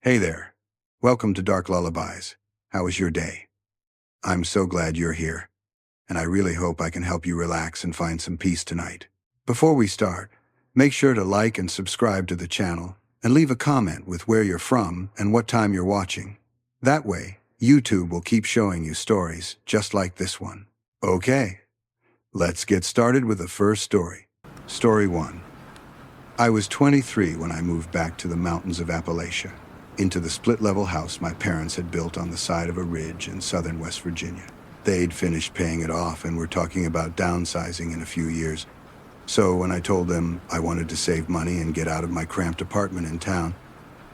Hey there. Welcome to Dark Lullabies. How was your day? I'm so glad you're here, and I really hope I can help you relax and find some peace tonight. Before we start, make sure to like and subscribe to the channel, and leave a comment with where you're from and what time you're watching. That way, YouTube will keep showing you stories just like this one. Okay, let's get started with the first story. Story 1. I was 23 when I moved back to the mountains of Appalachia, into the split-level house my parents had built on the side of a ridge in southern West Virginia. They'd finished paying it off and were talking about downsizing in a few years. So when I told them I wanted to save money and get out of my cramped apartment in town,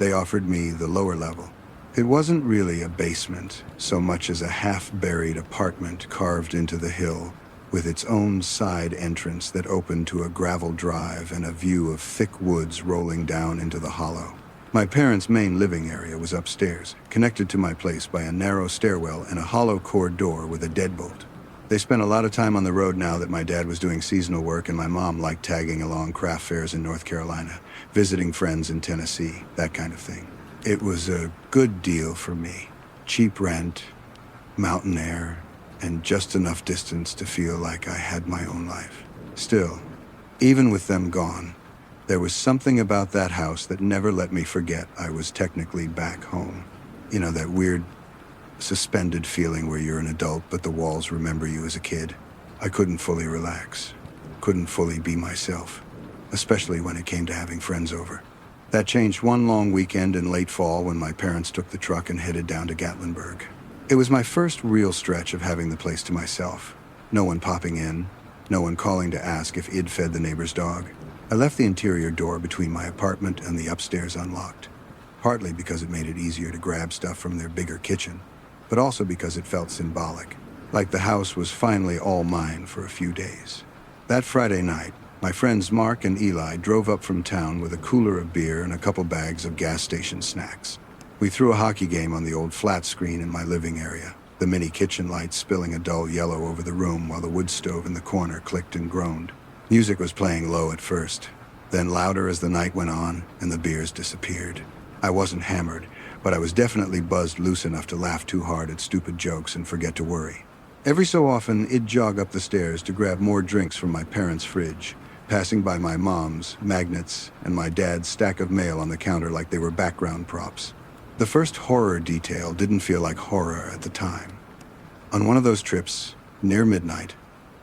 they offered me the lower level. It wasn't really a basement, so much as a half-buried apartment carved into the hill, with its own side entrance that opened to a gravel drive and a view of thick woods rolling down into the hollow. My parents' main living area was upstairs, connected to my place by a narrow stairwell and a hollow core door with a deadbolt. They spent a lot of time on the road now that my dad was doing seasonal work and my mom liked tagging along craft fairs in North Carolina, visiting friends in Tennessee, that kind of thing. It was a good deal for me. Cheap rent, mountain air, and just enough distance to feel like I had my own life. Still, even with them gone, there was something about that house that never let me forget I was technically back home. You know, that weird, suspended feeling where you're an adult but the walls remember you as a kid. I couldn't fully relax, couldn't fully be myself, especially when it came to having friends over. That changed one long weekend in late fall when my parents took the truck and headed down to Gatlinburg. It was my first real stretch of having the place to myself. No one popping in, no one calling to ask if Id fed the neighbor's dog. I left the interior door between my apartment and the upstairs unlocked, partly because it made it easier to grab stuff from their bigger kitchen, but also because it felt symbolic, like the house was finally all mine for a few days. That Friday night, my friends Mark and Eli drove up from town with a cooler of beer and a couple bags of gas station snacks. We threw a hockey game on the old flat screen in my living area, the mini kitchen lights spilling a dull yellow over the room while the wood stove in the corner clicked and groaned. Music was playing low at first, then louder as the night went on and the beers disappeared. I wasn't hammered, but I was definitely buzzed loose enough to laugh too hard at stupid jokes and forget to worry. Every so often, I'd jog up the stairs to grab more drinks from my parents' fridge, passing by my mom's, magnets, and my dad's stack of mail on the counter like they were background props. The first horror detail didn't feel like horror at the time. On one of those trips, near midnight,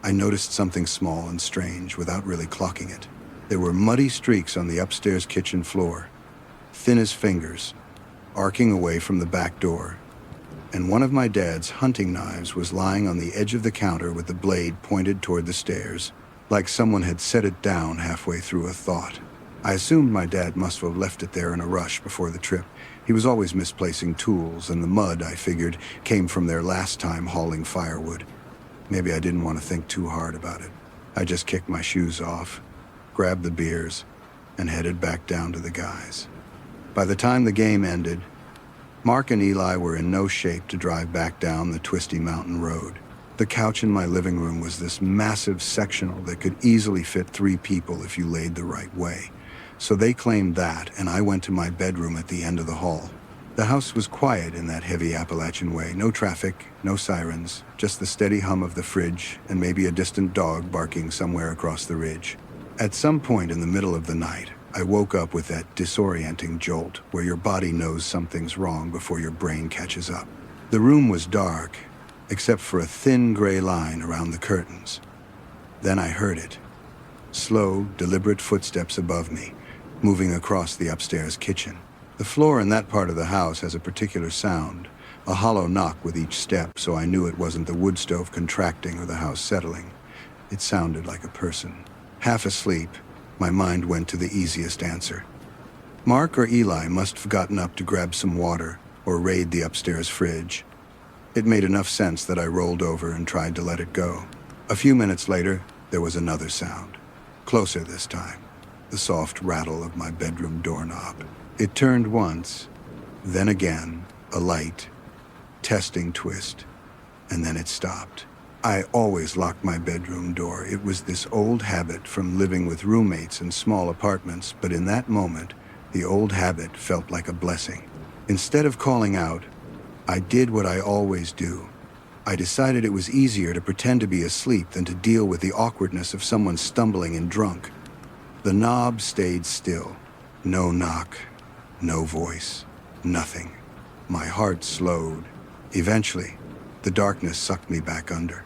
I noticed something small and strange without really clocking it. There were muddy streaks on the upstairs kitchen floor, thin as fingers, arcing away from the back door, and one of my dad's hunting knives was lying on the edge of the counter with the blade pointed toward the stairs, like someone had set it down halfway through a thought. I assumed my dad must have left it there in a rush before the trip. He was always misplacing tools, and the mud, I figured, came from their last time hauling firewood. Maybe I didn't want to think too hard about it. I just kicked my shoes off, grabbed the beers, and headed back down to the guys. By the time the game ended, Mark and Eli were in no shape to drive back down the twisty mountain road. The couch in my living room was this massive sectional that could easily fit 3 people if you laid the right way. So they claimed that, and I went to my bedroom at the end of the hall. The house was quiet in that heavy Appalachian way. No traffic, no sirens, just the steady hum of the fridge and maybe a distant dog barking somewhere across the ridge. At some point in the middle of the night, I woke up with that disorienting jolt where your body knows something's wrong before your brain catches up. The room was dark, except for a thin gray line around the curtains. Then I heard it. Slow, deliberate footsteps above me, moving across the upstairs kitchen. The floor in that part of the house has a particular sound, a hollow knock with each step, so I knew it wasn't the wood stove contracting or the house settling. It sounded like a person. Half asleep, my mind went to the easiest answer. Mark or Eli must have gotten up to grab some water or raid the upstairs fridge. It made enough sense that I rolled over and tried to let it go. A few minutes later, there was another sound. Closer this time, the soft rattle of my bedroom doorknob. It turned once, then again, a light, testing twist, and then it stopped. I always locked my bedroom door. It was this old habit from living with roommates in small apartments, but in that moment, the old habit felt like a blessing. Instead of calling out, I did what I always do. I decided it was easier to pretend to be asleep than to deal with the awkwardness of someone stumbling and drunk. The knob stayed still. No knock, no voice, nothing. My heart slowed. Eventually, the darkness sucked me back under.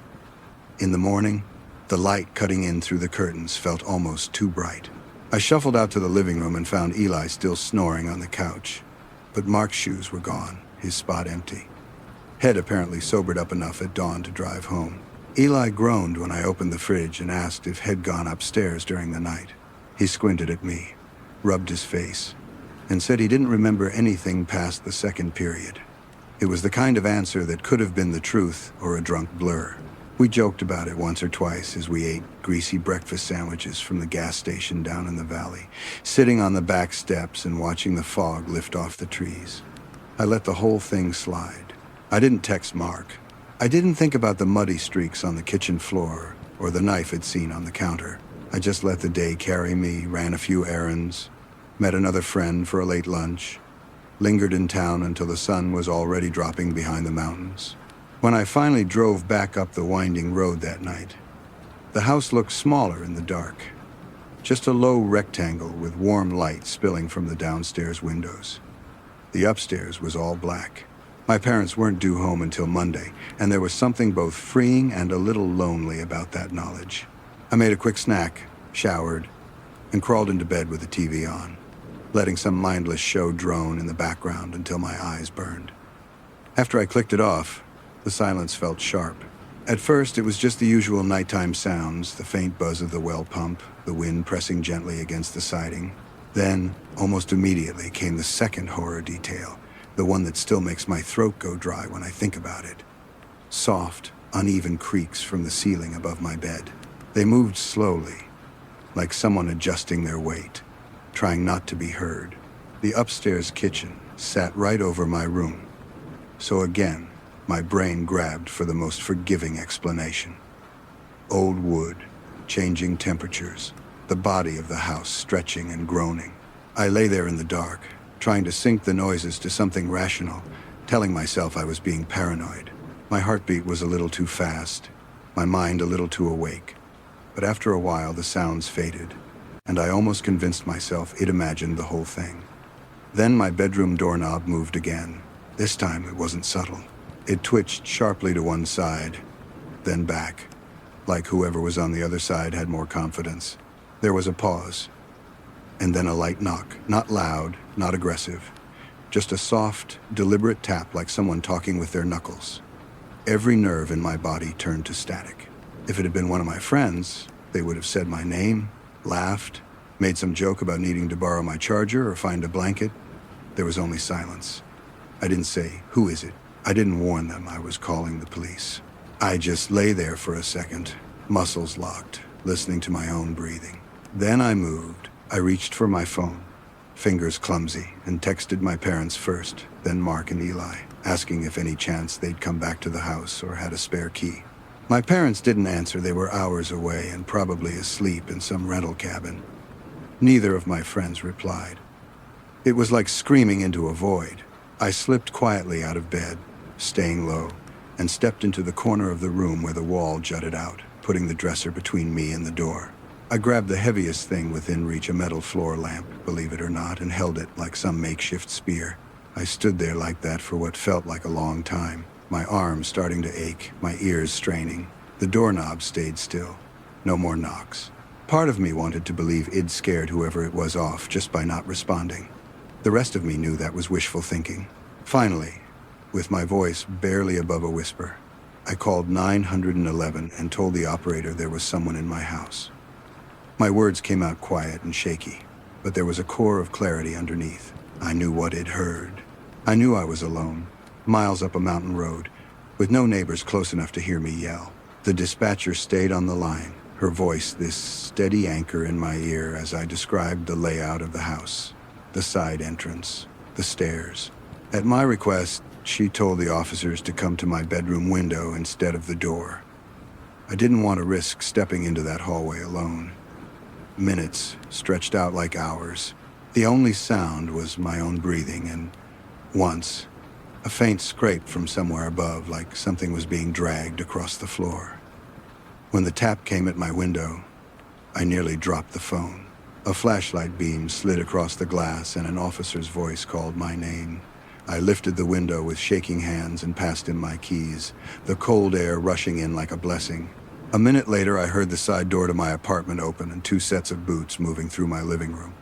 In the morning, the light cutting in through the curtains felt almost too bright. I shuffled out to the living room and found Eli still snoring on the couch. But Mark's shoes were gone, his spot empty. Head apparently sobered up enough at dawn to drive home. Eli groaned when I opened the fridge and asked if Head gone upstairs during the night. He squinted at me, rubbed his face, and said he didn't remember anything past the second period. It was the kind of answer that could have been the truth or a drunk blur. We joked about it once or twice as we ate greasy breakfast sandwiches from the gas station down in the valley, sitting on the back steps and watching the fog lift off the trees. I let the whole thing slide. I didn't text Mark. I didn't think about the muddy streaks on the kitchen floor or the knife I'd seen on the counter. I just let the day carry me, ran a few errands, met another friend for a late lunch, lingered in town until the sun was already dropping behind the mountains. When I finally drove back up the winding road that night, the house looked smaller in the dark. Just a low rectangle with warm light spilling from the downstairs windows. The upstairs was all black. My parents weren't due home until Monday, and there was something both freeing and a little lonely about that knowledge. I made a quick snack, showered, and crawled into bed with the TV on, letting some mindless show drone in the background until my eyes burned. After I clicked it off, the silence felt sharp. At first, it was just the usual nighttime sounds, the faint buzz of the well pump, the wind pressing gently against the siding. Then, almost immediately, came the second horror detail, the one that still makes my throat go dry when I think about it. Soft, uneven creaks from the ceiling above my bed. They moved slowly, like someone adjusting their weight, trying not to be heard. The upstairs kitchen sat right over my room. So again, my brain grabbed for the most forgiving explanation. Old wood, changing temperatures, the body of the house stretching and groaning. I lay there in the dark, trying to sync the noises to something rational, telling myself I was being paranoid. My heartbeat was a little too fast, my mind a little too awake. But after a while, the sounds faded, and I almost convinced myself it imagined the whole thing. Then my bedroom doorknob moved again. This time it wasn't subtle. It twitched sharply to one side, then back, like whoever was on the other side had more confidence. There was a pause, and then a light knock, not loud, not aggressive, just a soft, deliberate tap like someone talking with their knuckles. Every nerve in my body turned to static. If it had been one of my friends, they would have said my name, laughed, made some joke about needing to borrow my charger or find a blanket. There was only silence. I didn't say, "Who is it?" I didn't warn them I was calling the police. I just lay there for a second, muscles locked, listening to my own breathing. Then I moved. I reached for my phone, fingers clumsy, and texted my parents first, then Mark and Eli, asking if any chance they'd come back to the house or had a spare key. My parents didn't answer. They were hours away and probably asleep in some rental cabin. Neither of my friends replied. It was like screaming into a void. I slipped quietly out of bed, staying low, and stepped into the corner of the room where the wall jutted out, putting the dresser between me and the door. I grabbed the heaviest thing within reach, a metal floor lamp, believe it or not, and held it like some makeshift spear. I stood there like that for what felt like a long time, my arms starting to ache, my ears straining. The doorknob stayed still. No more knocks. Part of me wanted to believe I'd scared whoever it was off just by not responding. The rest of me knew that was wishful thinking. Finally, with my voice barely above a whisper, I called 911 and told the operator there was someone in my house. My words came out quiet and shaky, but there was a core of clarity underneath. I knew what I'd heard. I knew I was alone, miles up a mountain road, with no neighbors close enough to hear me yell. The dispatcher stayed on the line, her voice this steady anchor in my ear as I described the layout of the house, the side entrance, the stairs. At my request, she told the officers to come to my bedroom window instead of the door. I didn't want to risk stepping into that hallway alone. Minutes stretched out like hours. The only sound was my own breathing and Once, a faint scrape from somewhere above, like something was being dragged across the floor. When the tap came at my window, I nearly dropped the phone. A flashlight beam slid across the glass and an officer's voice called my name. I lifted the window with shaking hands and passed him my keys, the cold air rushing in like a blessing. A minute later, I heard the side door to my apartment open and 2 sets of boots moving through my living room.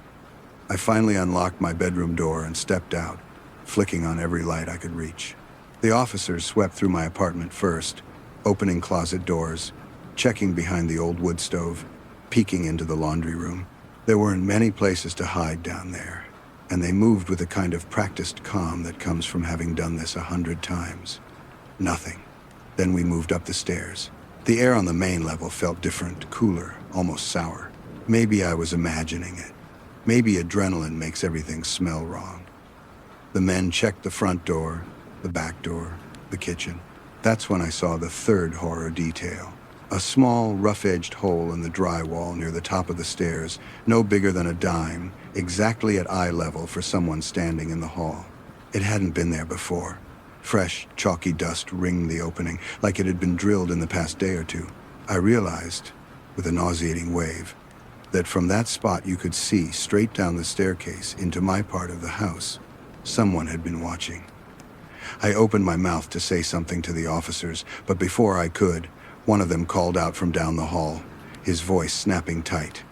I finally unlocked my bedroom door and stepped out, flicking on every light I could reach. The officers swept through my apartment first, opening closet doors, checking behind the old wood stove, peeking into the laundry room. There weren't many places to hide down there, and they moved with a kind of practiced calm that comes from having done this 100 times. Nothing. Then we moved up the stairs. The air on the main level felt different, cooler, almost sour. Maybe I was imagining it. Maybe adrenaline makes everything smell wrong. The men checked the front door, the back door, the kitchen. That's when I saw the third horror detail. A small, rough-edged hole in the drywall near the top of the stairs, no bigger than a dime, exactly at eye level for someone standing in the hall. It hadn't been there before. Fresh, chalky dust ringed the opening, like it had been drilled in the past day or two. I realized, with a nauseating wave, that from that spot you could see straight down the staircase into my part of the house. Someone had been watching. I opened my mouth to say something to the officers, but before I could, one of them called out from down the hall, his voice snapping tight.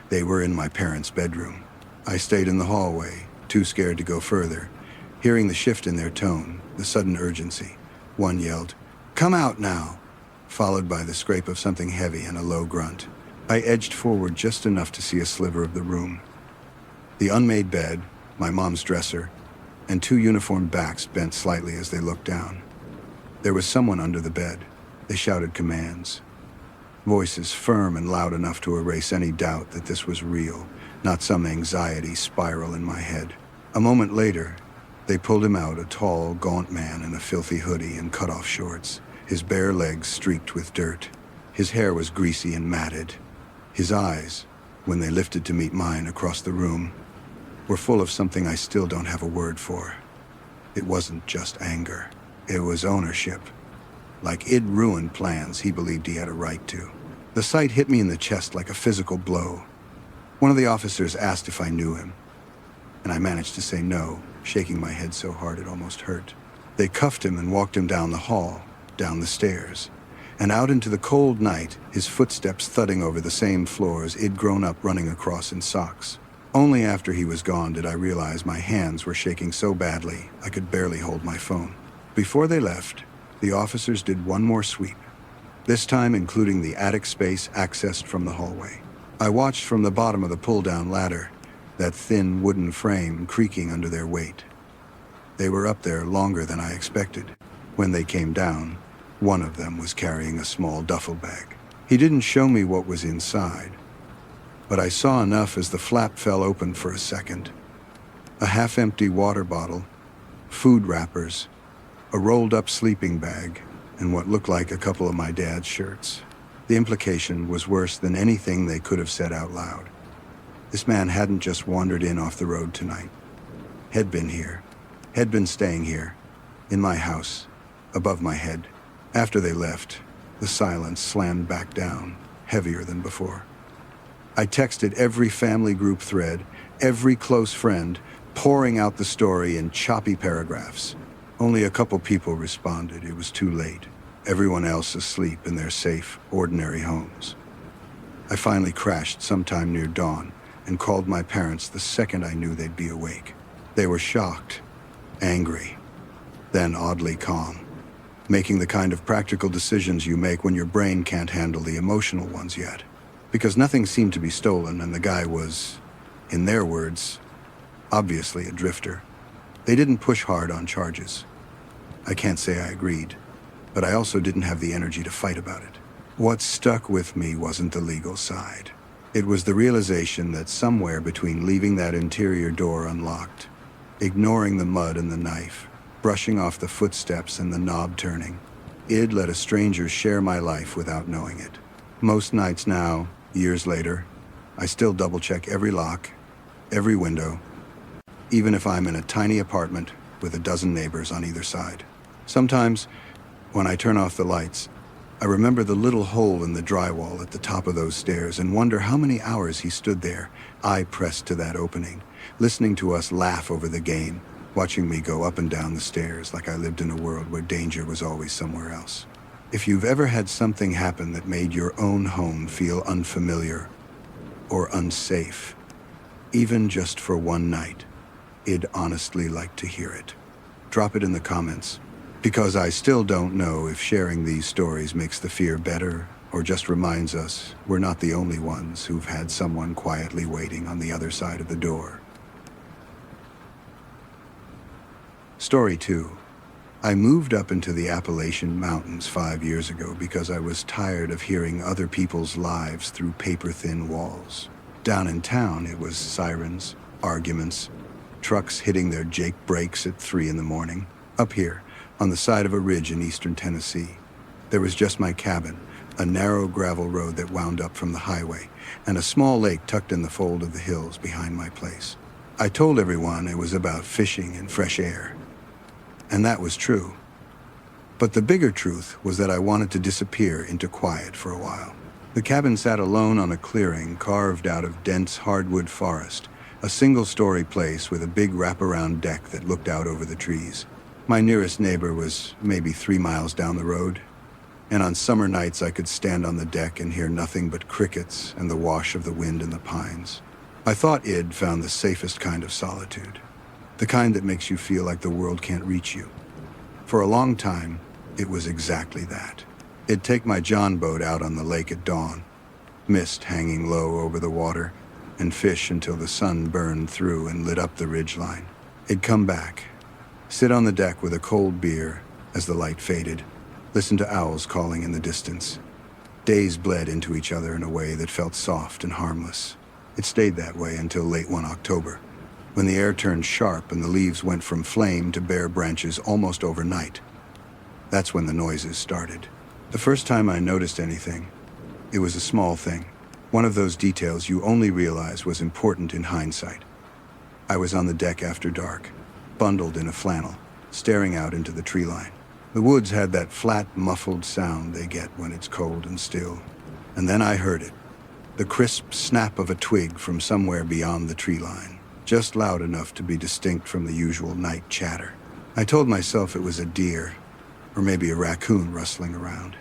They were in my parents' bedroom. I stayed in the hallway, too scared to go further. Hearing the shift in their tone, the sudden urgency, one yelled, "Come out now!" followed by the scrape of something heavy and a low grunt. I edged forward just enough to see a sliver of the room. The unmade bed, my mom's dresser, and 2 uniformed backs bent slightly as they looked down. There was someone under the bed. They shouted commands. Voices firm and loud enough to erase any doubt that this was real, not some anxiety spiral in my head. A moment later, they pulled him out, a tall, gaunt man in a filthy hoodie and cut-off shorts, his bare legs streaked with dirt. His hair was greasy and matted. His eyes, when they lifted to meet mine across the room, were full of something I still don't have a word for. It wasn't just anger. It was ownership. Like it'd ruined plans he believed he had a right to. The sight hit me in the chest like a physical blow. One of the officers asked if I knew him, and I managed to say no, shaking my head so hard it almost hurt. They cuffed him and walked him down the hall, down the stairs, and out into the cold night, his footsteps thudding over the same floors he'd grown up running across in socks. Only after he was gone did I realize my hands were shaking so badly I could barely hold my phone. Before they left, the officers did one more sweep, this time including the attic space accessed from the hallway. I watched from the bottom of the pull-down ladder, that thin wooden frame creaking under their weight. They were up there longer than I expected. When they came down, one of them was carrying a small duffel bag. He didn't show me what was inside, but I saw enough as the flap fell open for a second. A half-empty water bottle, food wrappers, a rolled-up sleeping bag, and what looked like a couple of my dad's shirts. The implication was worse than anything they could have said out loud. This man hadn't just wandered in off the road tonight. Had been here. Had been staying here. In my house. Above my head. After they left, the silence slammed back down, heavier than before. I texted every family group thread, every close friend, pouring out the story in choppy paragraphs. Only a couple people responded. It was too late. Everyone else asleep in their safe, ordinary homes. I finally crashed sometime near dawn and called my parents the second I knew they'd be awake. They were shocked, angry, then oddly calm, making the kind of practical decisions you make when your brain can't handle the emotional ones yet. Because nothing seemed to be stolen and the guy was, in their words, obviously a drifter. They didn't push hard on charges. I can't say I agreed, but I also didn't have the energy to fight about it. What stuck with me wasn't the legal side. It was the realization that somewhere between leaving that interior door unlocked, ignoring the mud and the knife, brushing off the footsteps and the knob turning, I'd let a stranger share my life without knowing it. Most nights now, years later, I still double-check every lock, every window, even if I'm in a tiny apartment with a dozen neighbors on either side. Sometimes, when I turn off the lights, I remember the little hole in the drywall at the top of those stairs and wonder how many hours he stood there, eye pressed to that opening, listening to us laugh over the game, watching me go up and down the stairs like I lived in a world where danger was always somewhere else. If you've ever had something happen that made your own home feel unfamiliar or unsafe, even just for one night, I'd honestly like to hear it. Drop it in the comments, because I still don't know if sharing these stories makes the fear better or just reminds us we're not the only ones who've had someone quietly waiting on the other side of the door. Story 2. I moved up into the Appalachian Mountains 5 years ago because I was tired of hearing other people's lives through paper-thin walls. Down in town, it was sirens, arguments, trucks hitting their Jake brakes at 3 in the morning. Up here, on the side of a ridge in eastern Tennessee, there was just my cabin, a narrow gravel road that wound up from the highway, and a small lake tucked in the fold of the hills behind my place. I told everyone it was about fishing and fresh air, and that was true. But the bigger truth was that I wanted to disappear into quiet for a while. The cabin sat alone on a clearing carved out of dense hardwood forest, a single-story place with a big wraparound deck that looked out over the trees. My nearest neighbor was maybe 3 miles down the road, and on summer nights I could stand on the deck and hear nothing but crickets and the wash of the wind in the pines. I thought I'd found the safest kind of solitude, the kind that makes you feel like the world can't reach you. For a long time, it was exactly that. I'd take my John boat out on the lake at dawn, mist hanging low over the water, and fish until the sun burned through and lit up the ridgeline. I'd come back, sit on the deck with a cold beer as the light faded, listen to owls calling in the distance. Days bled into each other in a way that felt soft and harmless. It stayed that way until late one October, when the air turned sharp and the leaves went from flame to bare branches almost overnight. That's when the noises started. The first time I noticed anything, it was a small thing. One of those details you only realize was important in hindsight. I was on the deck after dark, bundled in a flannel, staring out into the tree line. The woods had that flat, muffled sound they get when it's cold and still. And then I heard it, the crisp snap of a twig from somewhere beyond the tree line, just loud enough to be distinct from the usual night chatter. I told myself it was a deer, or maybe a raccoon rustling around.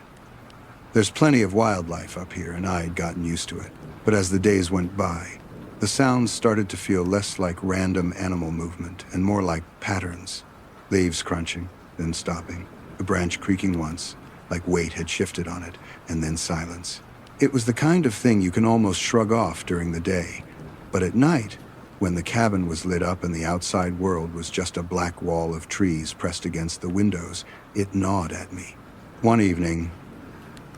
There's plenty of wildlife up here, and I had gotten used to it. But as the days went by, the sounds started to feel less like random animal movement and more like patterns. Leaves crunching, then stopping. A branch creaking once, like weight had shifted on it, and then silence. It was the kind of thing you can almost shrug off during the day. But at night, when the cabin was lit up and the outside world was just a black wall of trees pressed against the windows, it gnawed at me. One evening,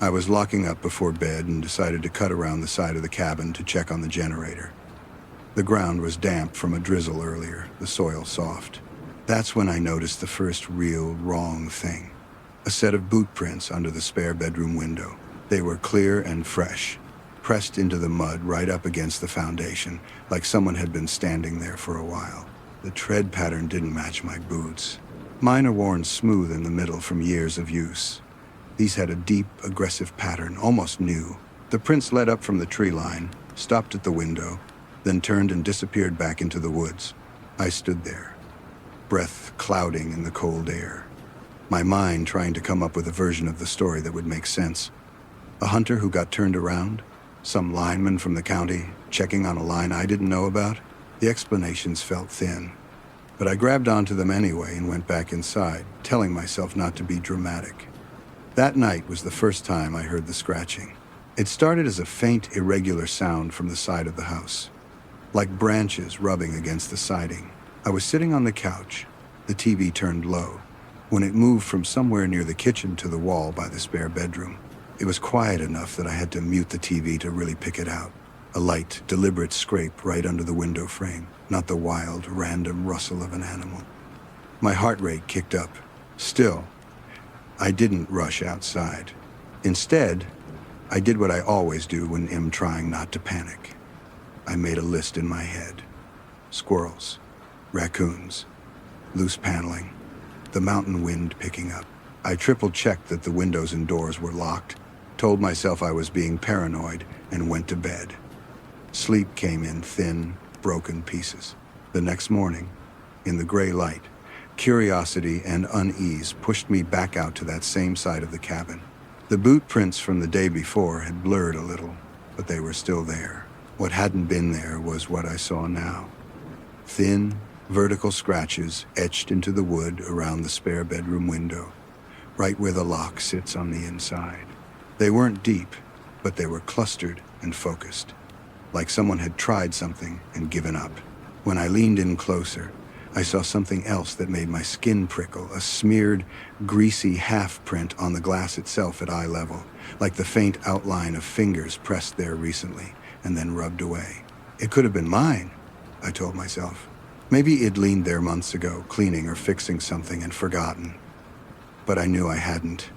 I was locking up before bed and decided to cut around the side of the cabin to check on the generator. The ground was damp from a drizzle earlier, the soil soft. That's when I noticed the first real wrong thing. A set of boot prints under the spare bedroom window. They were clear and fresh, pressed into the mud right up against the foundation, like someone had been standing there for a while. The tread pattern didn't match my boots. Mine are worn smooth in the middle from years of use. These had a deep, aggressive pattern, almost new. The prints led up from the tree line, stopped at the window, then turned and disappeared back into the woods. I stood there, breath clouding in the cold air, my mind trying to come up with a version of the story that would make sense. A hunter who got turned around? Some lineman from the county checking on a line I didn't know about? The explanations felt thin, but I grabbed onto them anyway and went back inside, telling myself not to be dramatic. That night was the first time I heard the scratching. It started as a faint, irregular sound from the side of the house, like branches rubbing against the siding. I was sitting on the couch, the TV turned low, when it moved from somewhere near the kitchen to the wall by the spare bedroom. It was quiet enough that I had to mute the TV to really pick it out. A light, deliberate scrape right under the window frame, not the wild, random rustle of an animal. My heart rate kicked up. Still, I didn't rush outside. Instead, I did what I always do when I'm trying not to panic. I made a list in my head. Squirrels, Raccoons. Loose paneling. The mountain wind picking up. I triple-checked that the windows and doors were locked, told myself I was being paranoid, and went to bed. Sleep came in thin, broken pieces. The next morning, in the gray light, curiosity and unease pushed me back out to that same side of the cabin. The boot prints from the day before had blurred a little, but they were still there. What hadn't been there was what I saw now. Thin, vertical scratches etched into the wood around the spare bedroom window, right where the lock sits on the inside. They weren't deep, but they were clustered and focused, like someone had tried something and given up. When I leaned in closer, I saw something else that made my skin prickle, a smeared, greasy half-print on the glass itself at eye level, like the faint outline of fingers pressed there recently and then rubbed away. It could have been mine, I told myself. Maybe it'd leaned there months ago, cleaning or fixing something and forgotten. But I knew I hadn't.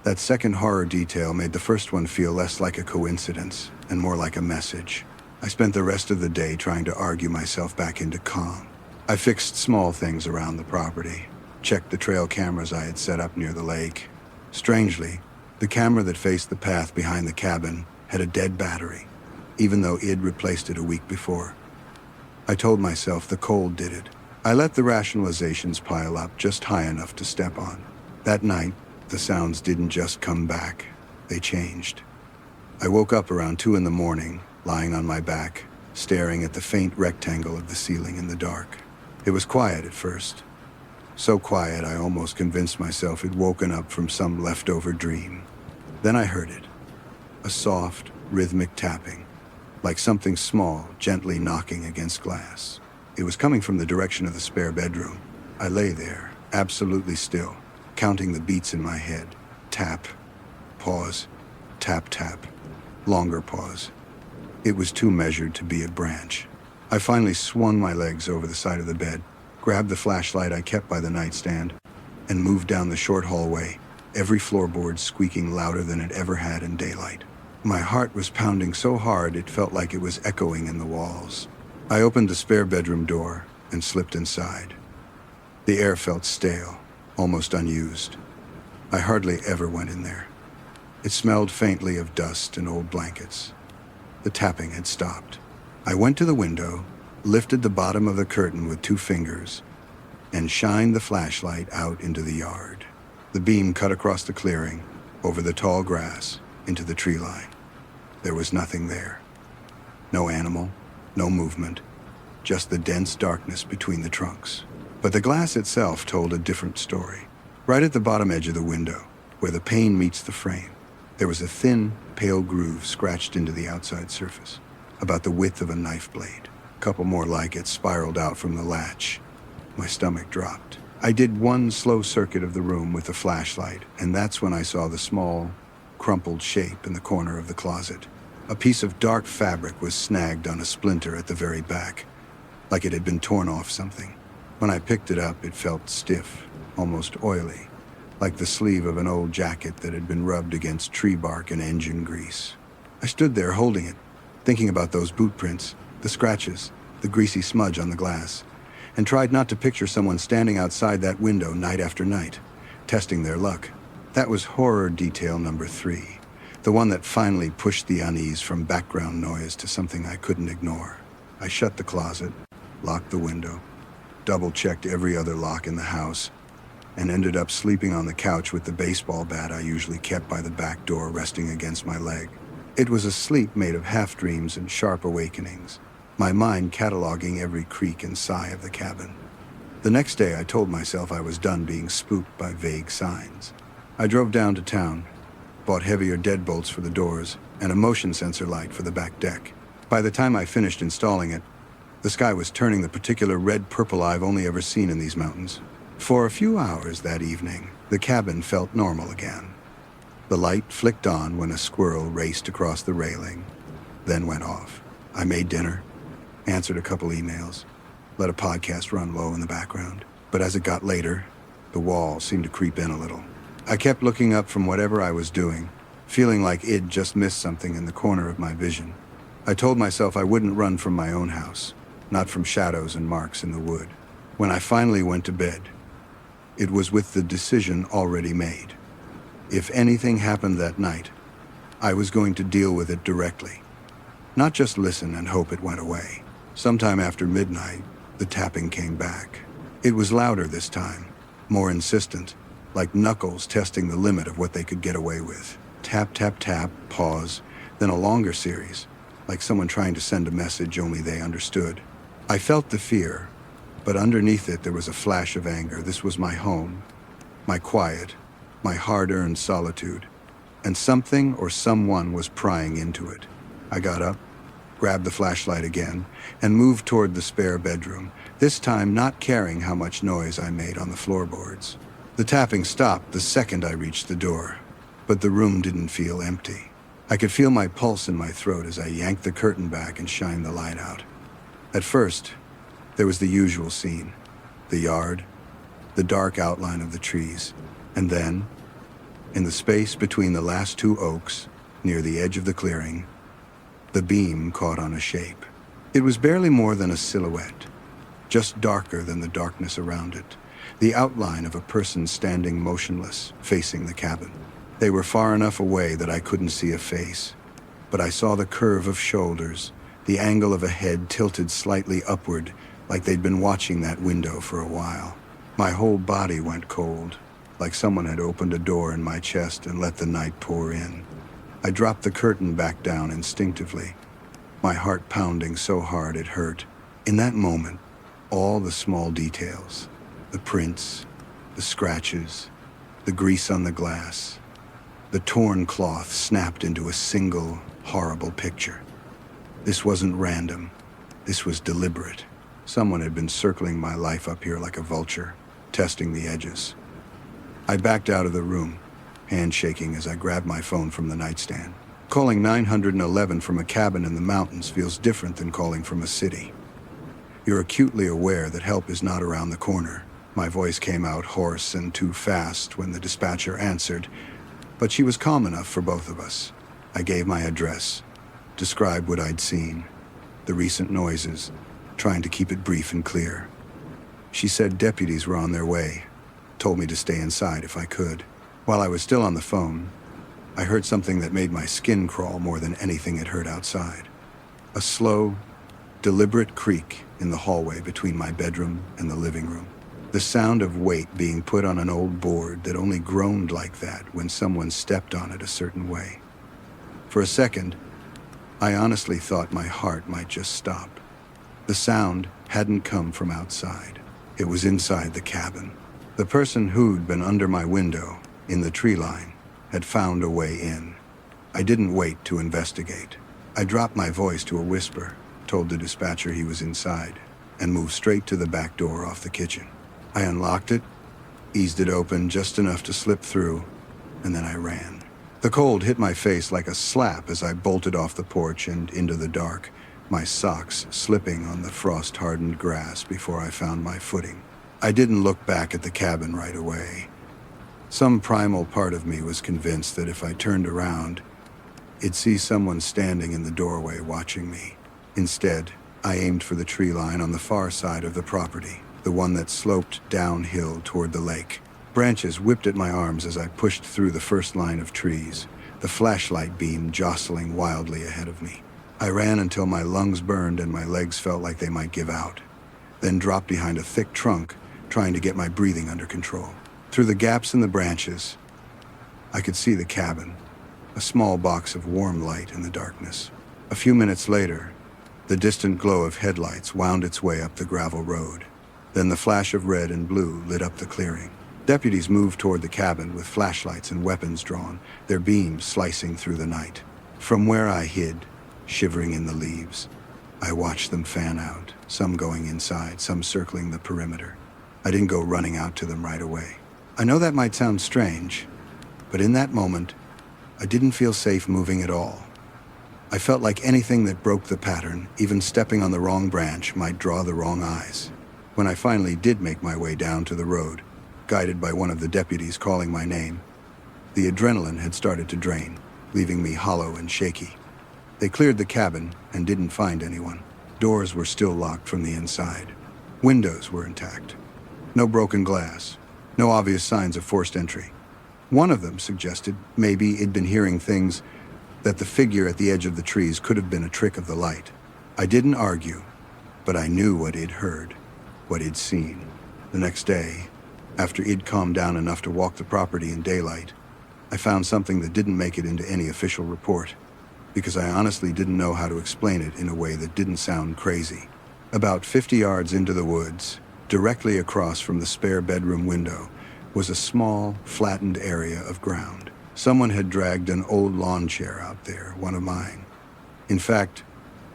That second horror detail made the first one feel less like a coincidence and more like a message. I spent the rest of the day trying to argue myself back into calm. I fixed small things around the property, checked the trail cameras I had set up near the lake. Strangely, the camera that faced the path behind the cabin had a dead battery, even though Id replaced it a week before. I told myself the cold did it. I let the rationalizations pile up just high enough to step on. That night, the sounds didn't just come back, they changed. I woke up around 2 a.m, lying on my back, staring at the faint rectangle of the ceiling in the dark. It was quiet at first. So quiet I almost convinced myself it'd woken up from some leftover dream. Then I heard it. A soft, rhythmic tapping, like something small, gently knocking against glass. It was coming from the direction of the spare bedroom. I lay there, absolutely still, counting the beats in my head. Tap, pause, tap, tap, longer pause. It was too measured to be a branch. I finally swung my legs over the side of the bed, grabbed the flashlight I kept by the nightstand, and moved down the short hallway, every floorboard squeaking louder than it ever had in daylight. My heart was pounding so hard it felt like it was echoing in the walls. I opened the spare bedroom door and slipped inside. The air felt stale, almost unused. I hardly ever went in there. It smelled faintly of dust and old blankets. The tapping had stopped. I went to the window, lifted the bottom of the curtain with 2 fingers, and shined the flashlight out into the yard. The beam cut across the clearing, over the tall grass, into the tree line. There was nothing there. No animal, no movement, just the dense darkness between the trunks. But the glass itself told a different story. Right at the bottom edge of the window, where the pane meets the frame, there was a thin, pale groove scratched into the outside surface, about the width of a knife blade. A couple more like it spiraled out from the latch. My stomach dropped. I did one slow circuit of the room with the flashlight, and that's when I saw the small, crumpled shape in the corner of the closet. A piece of dark fabric was snagged on a splinter at the very back, like it had been torn off something. When I picked it up, it felt stiff, almost oily, like the sleeve of an old jacket that had been rubbed against tree bark and engine grease. I stood there holding it, thinking about those boot prints, the scratches, the greasy smudge on the glass, and tried not to picture someone standing outside that window night after night, testing their luck. That was horror detail number 3, the one that finally pushed the unease from background noise to something I couldn't ignore. I shut the closet, locked the window, double-checked every other lock in the house, and ended up sleeping on the couch with the baseball bat I usually kept by the back door resting against my leg. It was a sleep made of half-dreams and sharp awakenings, my mind cataloging every creak and sigh of the cabin. The next day I told myself I was done being spooked by vague signs. I drove down to town, bought heavier deadbolts for the doors, and a motion sensor light for the back deck. By the time I finished installing it, the sky was turning the particular red-purple I've only ever seen in these mountains. For a few hours that evening, the cabin felt normal again. The light flicked on when a squirrel raced across the railing, then went off. I made dinner, answered a couple emails, let a podcast run low in the background. But as it got later, the wall seemed to creep in a little. I kept looking up from whatever I was doing, feeling like Id just missed something in the corner of my vision. I told myself I wouldn't run from my own house, not from shadows and marks in the wood. When I finally went to bed, it was with the decision already made. If anything happened that night, I was going to deal with it directly, not just listen and hope it went away. Sometime after midnight, the tapping came back. It was louder this time, more insistent, like knuckles testing the limit of what they could get away with. Tap, tap, tap, pause, then a longer series, like someone trying to send a message only they understood. I felt the fear, but underneath it there was a flash of anger. This was my home, my quiet, my hard-earned solitude, and something or someone was prying into it. I got up, grabbed the flashlight again, and moved toward the spare bedroom, this time not caring how much noise I made on the floorboards. The tapping stopped the second I reached the door, but the room didn't feel empty. I could feel my pulse in my throat as I yanked the curtain back and shined the light out. At first, there was the usual scene, the yard, the dark outline of the trees, and then, in the space between the last two oaks, near the edge of the clearing, the beam caught on a shape. It was barely more than a silhouette, just darker than the darkness around it, the outline of a person standing motionless, facing the cabin. They were far enough away that I couldn't see a face, but I saw the curve of shoulders, the angle of a head tilted slightly upward, like they'd been watching that window for a while. My whole body went cold, like someone had opened a door in my chest and let the night pour in. I dropped the curtain back down instinctively, my heart pounding so hard it hurt. In that moment, all the small details, the prints, the scratches, the grease on the glass, the torn cloth snapped into a single, horrible picture. This wasn't random. This was deliberate. Someone had been circling my life up here like a vulture, testing the edges. I backed out of the room, hand shaking as I grabbed my phone from the nightstand. Calling 911 from a cabin in the mountains feels different than calling from a city. You're acutely aware that help is not around the corner. My voice came out hoarse and too fast when the dispatcher answered, but she was calm enough for both of us. I gave my address, described what I'd seen, the recent noises, trying to keep it brief and clear. She said deputies were on their way, told me to stay inside if I could. While I was still on the phone, I heard something that made my skin crawl more than anything I'd heard outside. A slow, deliberate creak in the hallway between my bedroom and the living room. The sound of weight being put on an old board that only groaned like that when someone stepped on it a certain way. For a second, I honestly thought my heart might just stop. The sound hadn't come from outside. It was inside the cabin. The person who'd been under my window, in the tree line, had found a way in. I didn't wait to investigate. I dropped my voice to a whisper, told the dispatcher he was inside, and moved straight to the back door off the kitchen. I unlocked it, eased it open just enough to slip through, and then I ran. The cold hit my face like a slap as I bolted off the porch and into the dark, my socks slipping on the frost-hardened grass before I found my footing. I didn't look back at the cabin right away. Some primal part of me was convinced that if I turned around, it'd see someone standing in the doorway watching me. Instead, I aimed for the tree line on the far side of the property, the one that sloped downhill toward the lake. Branches whipped at my arms as I pushed through the first line of trees, the flashlight beam jostling wildly ahead of me. I ran until my lungs burned and my legs felt like they might give out, then dropped behind a thick trunk, trying to get my breathing under control. Through the gaps in the branches, I could see the cabin, a small box of warm light in the darkness. A few minutes later, the distant glow of headlights wound its way up the gravel road. Then the flash of red and blue lit up the clearing. Deputies moved toward the cabin with flashlights and weapons drawn, their beams slicing through the night. From where I hid, shivering in the leaves, I watched them fan out, some going inside, some circling the perimeter. I didn't go running out to them right away. I know that might sound strange, but in that moment, I didn't feel safe moving at all. I felt like anything that broke the pattern, even stepping on the wrong branch, might draw the wrong eyes. When I finally did make my way down to the road, guided by one of the deputies calling my name, the adrenaline had started to drain, leaving me hollow and shaky. They cleared the cabin and didn't find anyone. Doors were still locked from the inside. Windows were intact. No broken glass. No obvious signs of forced entry. One of them suggested maybe it'd been hearing things, that the figure at the edge of the trees could have been a trick of the light. I didn't argue, but I knew what he'd heard, what he'd seen. The next day, after he'd calmed down enough to walk the property in daylight, I found something that didn't make it into any official report, because I honestly didn't know how to explain it in a way that didn't sound crazy. About 50 yards into the woods, directly across from the spare bedroom window, was a small, flattened area of ground. Someone had dragged an old lawn chair out there, one of mine. In fact,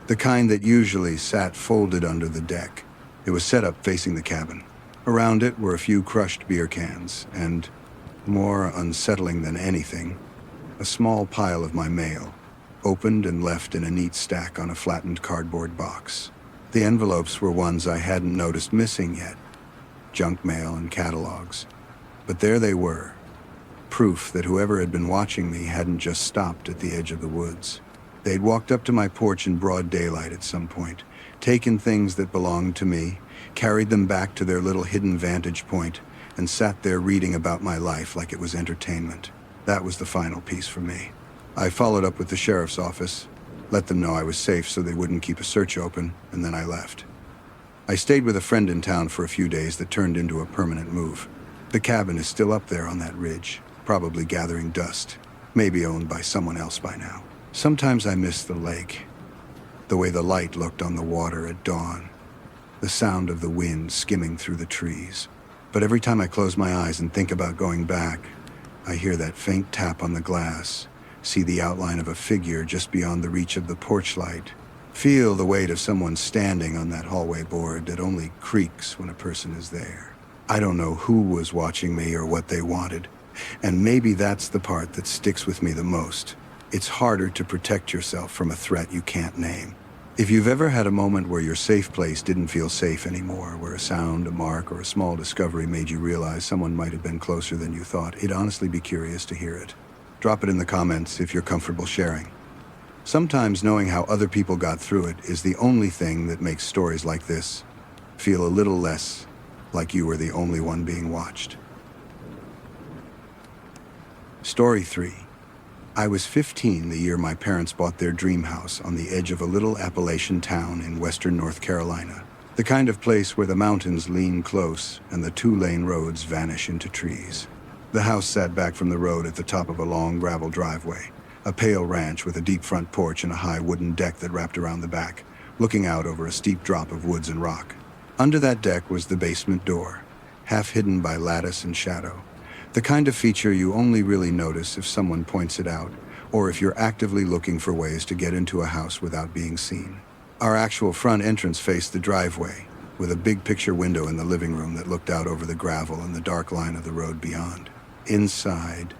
the kind that usually sat folded under the deck. It was set up facing the cabin. Around it were a few crushed beer cans, and, more unsettling than anything, a small pile of my mail, opened and left in a neat stack on a flattened cardboard box. The envelopes were ones I hadn't noticed missing yet, junk mail and catalogs. But there they were, proof that whoever had been watching me hadn't just stopped at the edge of the woods. They'd walked up to my porch in broad daylight at some point, taken things that belonged to me, carried them back to their little hidden vantage point, and sat there reading about my life like it was entertainment. That was the final piece for me. I followed up with the sheriff's office, let them know I was safe so they wouldn't keep a search open, and then I left. I stayed with a friend in town for a few days that turned into a permanent move. The cabin is still up there on that ridge, probably gathering dust, maybe owned by someone else by now. Sometimes I miss the lake, the way the light looked on the water at dawn, the sound of the wind skimming through the trees. But every time I close my eyes and think about going back, I hear that faint tap on the glass, see the outline of a figure just beyond the reach of the porch light, feel the weight of someone standing on that hallway board that only creaks when a person is there. I don't know who was watching me or what they wanted, and maybe that's the part that sticks with me the most. It's harder to protect yourself from a threat you can't name. If you've ever had a moment where your safe place didn't feel safe anymore, where a sound, a mark, or a small discovery made you realize someone might have been closer than you thought, I'd honestly be curious to hear it. Drop it in the comments if you're comfortable sharing. Sometimes knowing how other people got through it is the only thing that makes stories like this feel a little less like you were the only one being watched. Story 3. I was 15 the year my parents bought their dream house on the edge of a little Appalachian town in western North Carolina. The kind of place where the mountains lean close and the two-lane roads vanish into trees. The house sat back from the road at the top of a long gravel driveway, a pale ranch with a deep front porch and a high wooden deck that wrapped around the back, looking out over a steep drop of woods and rock. Under that deck was the basement door, half hidden by lattice and shadow. The kind of feature you only really notice if someone points it out, or if you're actively looking for ways to get into a house without being seen. Our actual front entrance faced the driveway, with a big picture window in the living room that looked out over the gravel and the dark line of the road beyond. Inside,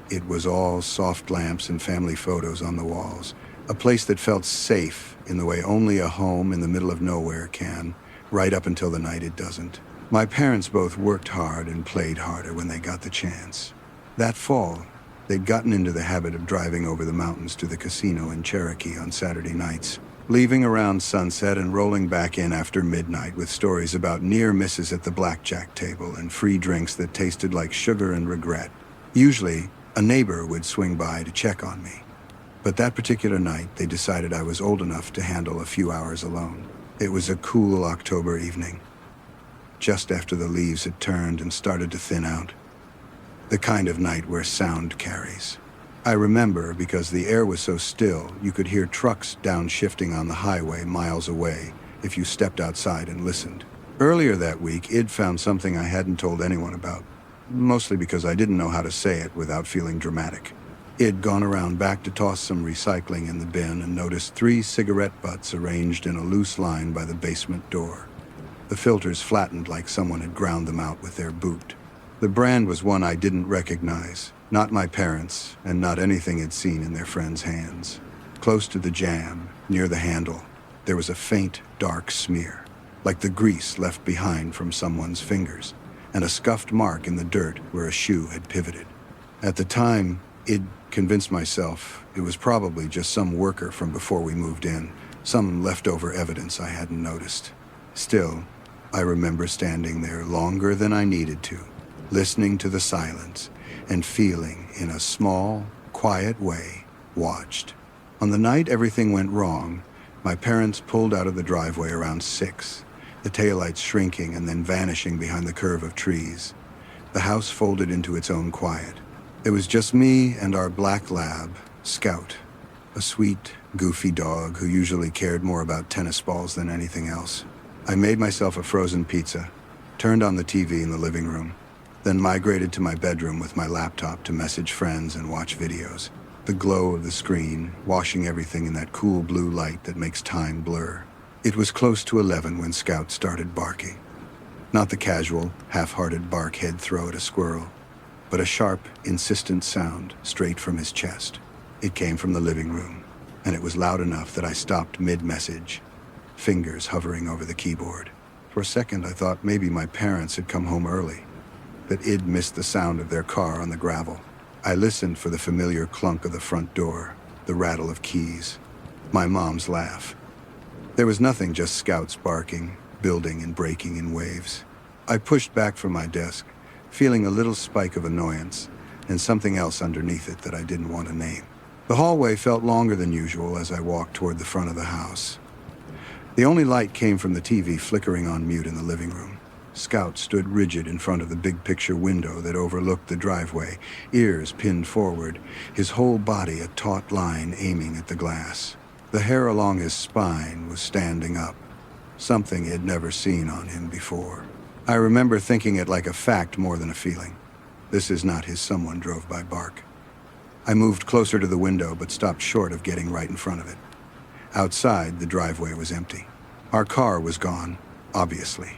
it was all soft lamps and family photos on the walls, a place that felt safe in the way only a home in the middle of nowhere can, right up until the night it doesn't. My parents both worked hard and played harder when they got the chance. That fall, they'd gotten into the habit of driving over the mountains to the casino in Cherokee on Saturday nights, leaving around sunset and rolling back in after midnight with stories about near misses at the blackjack table and free drinks that tasted like sugar and regret. Usually, a neighbor would swing by to check on me. But that particular night, they decided I was old enough to handle a few hours alone. It was a cool October evening, just after the leaves had turned and started to thin out. The kind of night where sound carries. I remember because the air was so still, you could hear trucks downshifting on the highway miles away if you stepped outside and listened. Earlier that week, Id found something I hadn't told anyone about, mostly because I didn't know how to say it without feeling dramatic. I'd gone around back to toss some recycling in the bin and noticed 3 cigarette butts arranged in a loose line by the basement door. The filters flattened like someone had ground them out with their boot. The brand was one I didn't recognize, not my parents, and not anything I'd seen in their friends' hands. Close to the jamb, near the handle, there was a faint, dark smear, like the grease left behind from someone's fingers, and a scuffed mark in the dirt where a shoe had pivoted. At the time, I'd convinced myself it was probably just some worker from before we moved in, some leftover evidence I hadn't noticed. Still, I remember standing there longer than I needed to, listening to the silence and feeling, in a small, quiet way, watched. On the night everything went wrong, my parents pulled out of the driveway around 6, the taillights shrinking and then vanishing behind the curve of trees. The house folded into its own quiet. It was just me and our black lab, Scout, a sweet, goofy dog who usually cared more about tennis balls than anything else. I made myself a frozen pizza, turned on the TV in the living room, then migrated to my bedroom with my laptop to message friends and watch videos. The glow of the screen, washing everything in that cool blue light that makes time blur. It was close to 11 when Scout started barking. Not the casual, half-hearted bark he'd throw at a squirrel, but a sharp, insistent sound straight from his chest. It came from the living room, and it was loud enough that I stopped mid-message, fingers hovering over the keyboard. For a second, I thought maybe my parents had come home early, that I'd missed the sound of their car on the gravel. I listened for the familiar clunk of the front door, the rattle of keys, my mom's laugh. There was nothing, just Scouts barking, building and breaking in waves. I pushed back from my desk, feeling a little spike of annoyance and something else underneath it that I didn't want to name. The hallway felt longer than usual as I walked toward the front of the house. The only light came from the TV flickering on mute in the living room. Scout stood rigid in front of the big picture window that overlooked the driveway, ears pinned forward, his whole body a taut line aiming at the glass. The hair along his spine was standing up, something he'd never seen on him before. I remember thinking it like a fact more than a feeling. This is not his someone drove by bark. I moved closer to the window but stopped short of getting right in front of it. Outside, the driveway was empty. Our car was gone, obviously.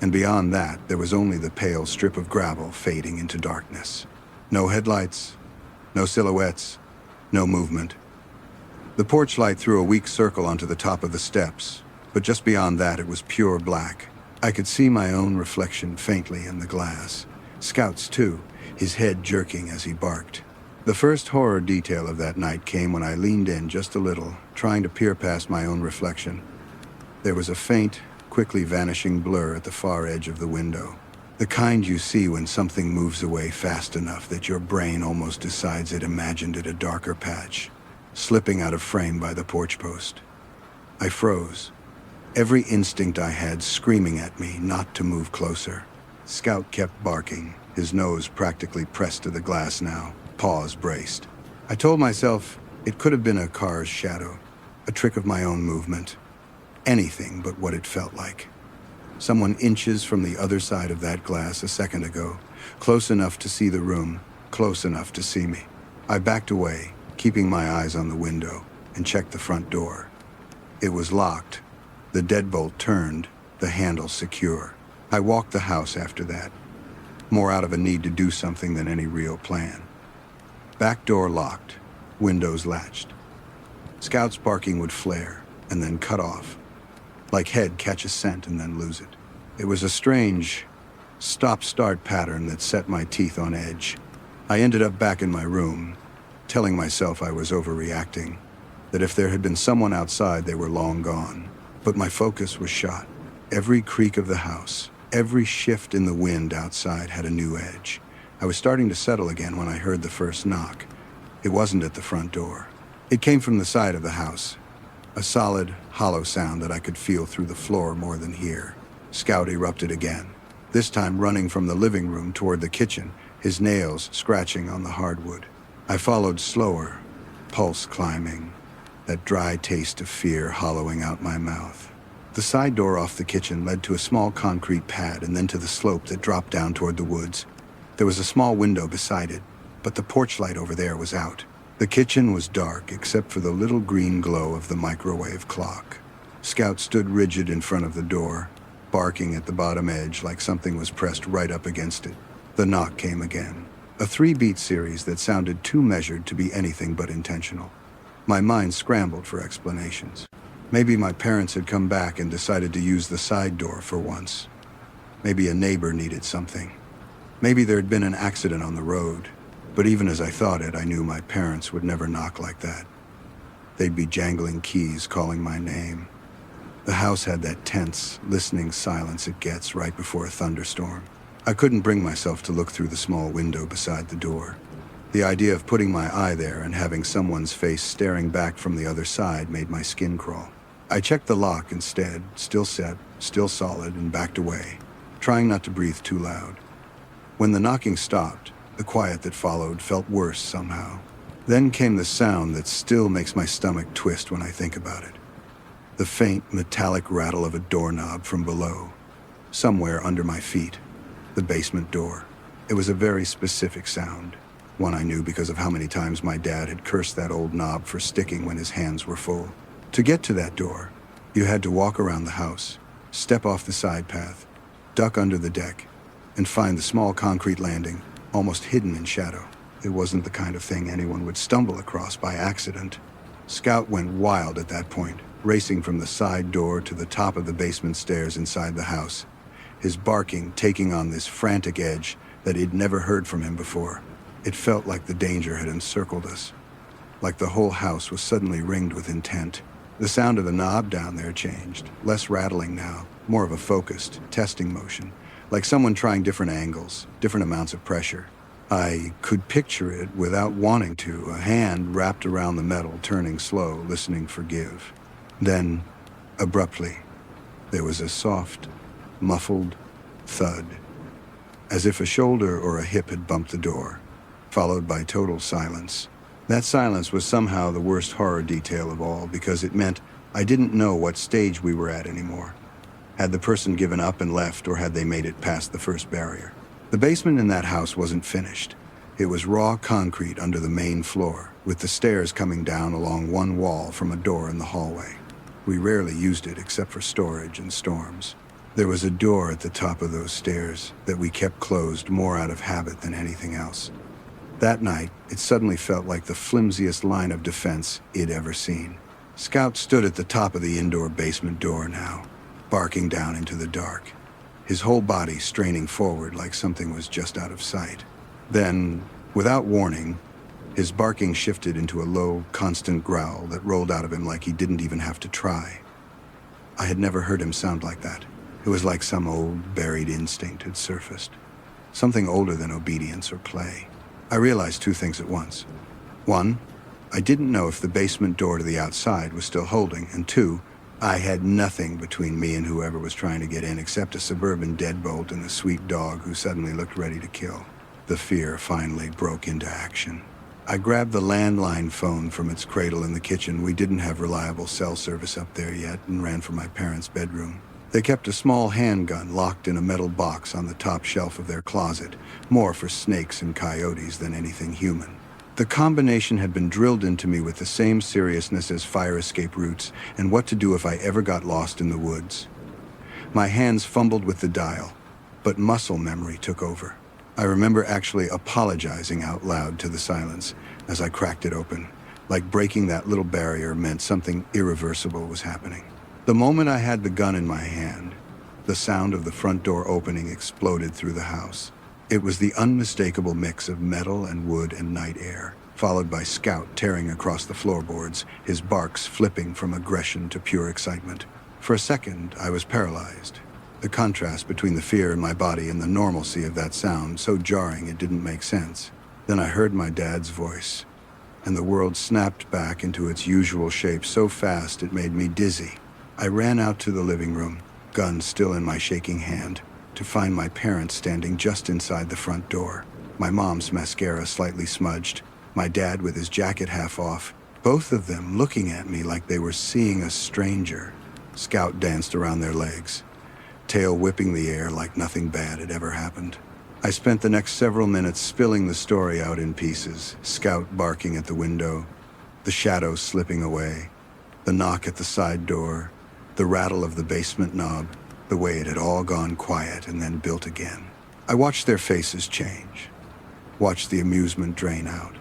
And beyond that, there was only the pale strip of gravel fading into darkness. No headlights, no silhouettes, no movement. The porch light threw a weak circle onto the top of the steps, but just beyond that it was pure black. I could see my own reflection faintly in the glass. Scout's too, his head jerking as he barked. The first horror detail of that night came when I leaned in just a little, trying to peer past my own reflection. There was a faint, quickly vanishing blur at the far edge of the window. The kind you see when something moves away fast enough that your brain almost decides it imagined it a darker patch, slipping out of frame by the porch post. I froze, every instinct I had screaming at me not to move closer. Scout kept barking, his nose practically pressed to the glass now, paws braced. I told myself it could have been a car's shadow, a trick of my own movement. Anything but what it felt like. Someone inches from the other side of that glass a second ago, close enough to see the room, close enough to see me. I backed away, keeping my eyes on the window, and checked the front door. It was locked, the deadbolt turned, the handle secure. I walked the house after that, more out of a need to do something than any real plan. Back door locked, windows latched. Scout's barking would flare, and then cut off, like head catch a scent and then lose it. It was a strange stop-start pattern that set my teeth on edge. I ended up back in my room, telling myself I was overreacting, that if there had been someone outside, they were long gone. But my focus was shot. Every creak of the house, every shift in the wind outside had a new edge. I was starting to settle again when I heard the first knock. It wasn't at the front door. It came from the side of the house. A solid, hollow sound that I could feel through the floor more than hear. Scout erupted again, this time running from the living room toward the kitchen, his nails scratching on the hardwood. I followed slower, pulse climbing, that dry taste of fear hollowing out my mouth. The side door off the kitchen led to a small concrete pad and then to the slope that dropped down toward the woods. There was a small window beside it, but the porch light over there was out. The kitchen was dark except for the little green glow of the microwave clock. Scout stood rigid in front of the door, barking at the bottom edge like something was pressed right up against it. The knock came again, a 3-beat series that sounded too measured to be anything but intentional. My mind scrambled for explanations. Maybe my parents had come back and decided to use the side door for once. Maybe a neighbor needed something. Maybe there had been an accident on the road. But even as I thought it, I knew my parents would never knock like that. They'd be jangling keys calling my name. The house had that tense, listening silence it gets right before a thunderstorm. I couldn't bring myself to look through the small window beside the door. The idea of putting my eye there and having someone's face staring back from the other side made my skin crawl. I checked the lock instead, still set, still solid, and backed away, trying not to breathe too loud. When the knocking stopped, the quiet that followed felt worse somehow. Then came the sound that still makes my stomach twist when I think about it. The faint, metallic rattle of a doorknob from below, somewhere under my feet, the basement door. It was a very specific sound, one I knew because of how many times my dad had cursed that old knob for sticking when his hands were full. To get to that door, you had to walk around the house, step off the side path, duck under the deck, and find the small concrete landing, almost hidden in shadow. It wasn't the kind of thing anyone would stumble across by accident. Scout went wild at that point, racing from the side door to the top of the basement stairs inside the house, his barking taking on this frantic edge that he'd never heard from him before. It felt like the danger had encircled us, like the whole house was suddenly ringed with intent. The sound of the knob down there changed, less rattling now, more of a focused, testing motion, like someone trying different angles, different amounts of pressure. I could picture it without wanting to, a hand wrapped around the metal, turning slow, listening for give. Then, abruptly, there was a soft, muffled thud, as if a shoulder or a hip had bumped the door, followed by total silence. That silence was somehow the worst horror detail of all, because it meant I didn't know what stage we were at anymore. Had the person given up and left, or had they made it past the first barrier? The basement in that house wasn't finished. It was raw concrete under the main floor, with the stairs coming down along one wall from a door in the hallway. We rarely used it except for storage and storms. There was a door at the top of those stairs that we kept closed more out of habit than anything else. That night, it suddenly felt like the flimsiest line of defense he'd ever seen. Scout stood at the top of the indoor basement door now, barking down into the dark, his whole body straining forward like something was just out of sight. Then, without warning, his barking shifted into a low, constant growl that rolled out of him like he didn't even have to try. I had never heard him sound like that. It was like some old, buried instinct had surfaced. Something older than obedience or play. I realized two things at once. One, I didn't know if the basement door to the outside was still holding, and two, I had nothing between me and whoever was trying to get in except a suburban deadbolt and a sweet dog who suddenly looked ready to kill. The fear finally broke into action. I grabbed the landline phone from its cradle in the kitchen. We didn't have reliable cell service up there yet, and ran for my parents' bedroom. They kept a small handgun locked in a metal box on the top shelf of their closet, more for snakes and coyotes than anything human. The combination had been drilled into me with the same seriousness as fire escape routes and what to do if I ever got lost in the woods. My hands fumbled with the dial, but muscle memory took over. I remember actually apologizing out loud to the silence as I cracked it open, like breaking that little barrier meant something irreversible was happening. The moment I had the gun in my hand, the sound of the front door opening exploded through the house. It was the unmistakable mix of metal and wood and night air, followed by Scout tearing across the floorboards, his barks flipping from aggression to pure excitement. For a second, I was paralyzed. The contrast between the fear in my body and the normalcy of that sound so jarring it didn't make sense. Then I heard my dad's voice, and the world snapped back into its usual shape so fast it made me dizzy. I ran out to the living room, gun still in my shaking hand, to find my parents standing just inside the front door, my mom's mascara slightly smudged, my dad with his jacket half off, both of them looking at me like they were seeing a stranger. Scout danced around their legs, tail whipping the air like nothing bad had ever happened. I spent the next several minutes spilling the story out in pieces, Scout barking at the window, the shadows slipping away, the knock at the side door, the rattle of the basement knob, the way it had all gone quiet and then built again. I watched their faces change, watched the amusement drain out,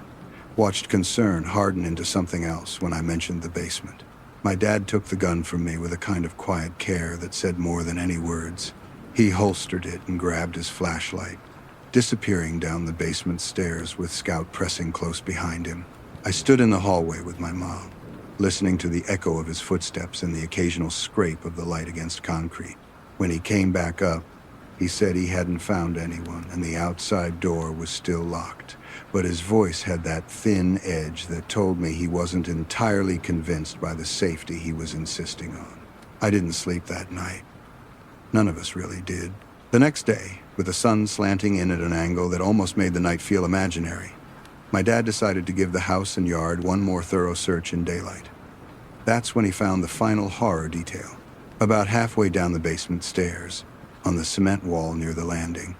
watched concern harden into something else when I mentioned the basement. My dad took the gun from me with a kind of quiet care that said more than any words. He holstered it and grabbed his flashlight, disappearing down the basement stairs with Scout pressing close behind him. I stood in the hallway with my mom, listening to the echo of his footsteps and the occasional scrape of the light against concrete. When he came back up, he said he hadn't found anyone and the outside door was still locked, but his voice had that thin edge that told me he wasn't entirely convinced by the safety he was insisting on. I didn't sleep that night. None of us really did. The next day, with the sun slanting in at an angle that almost made the night feel imaginary, my dad decided to give the house and yard one more thorough search in daylight. That's when he found the final horror detail. About halfway down the basement stairs, on the cement wall near the landing,